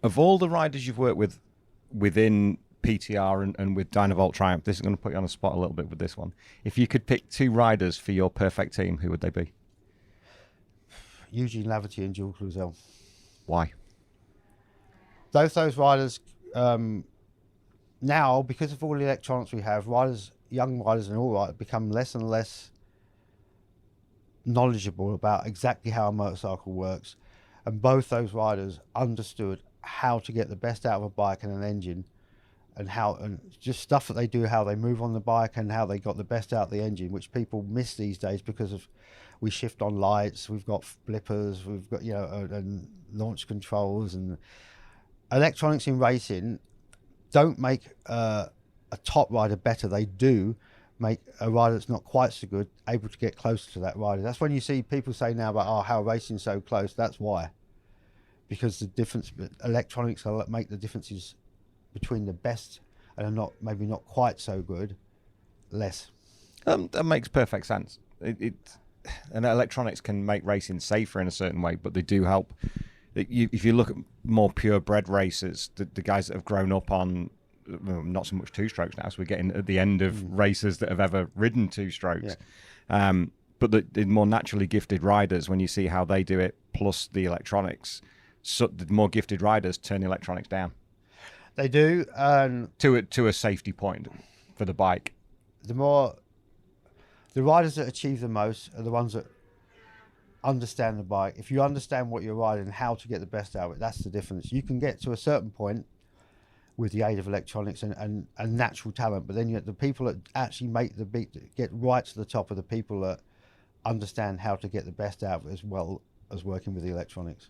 Of all the riders you've worked with within PTR and with Dynavolt Triumph, this is going to put you on the spot a little bit with this one. If you could pick 2 riders for your perfect team, who would they be? Eugene Laverty and Jules Cluzel. Why? Both those riders, now, because of all the electronics we have, young riders and all riders become less and less knowledgeable about exactly how a motorcycle works. And both those riders understood how to get the best out of a bike and an engine, and just stuff that they do, how they move on the bike and how they got the best out of the engine, which people miss these days because of we shift on lights, we've got blippers, we've got and launch controls, and electronics in racing don't make a top rider better. They do make a rider that's not quite so good able to get closer to that rider. That's when you see people say now about how racing's so close. That's why, because the difference, electronics will make the differences between the best and maybe not quite so good less. That makes perfect sense. And electronics can make racing safer in a certain way, but they do help. If you look at more purebred racers, the guys that have grown up on not so much 2-strokes now, so we're getting at the end of racers that have ever ridden 2-strokes. Yeah. But the more naturally gifted riders, when you see how they do it, plus the electronics, so the more gifted riders turn the electronics down. They do, to a safety point for the bike. The riders that achieve the most are the ones that understand the bike. If you understand what you're riding and how to get the best out of it, that's the difference. You can get to a certain point with the aid of electronics and natural talent, but then you have the people that actually make the beat, get right to the top of the people that understand how to get the best out of it, as well as working with the electronics.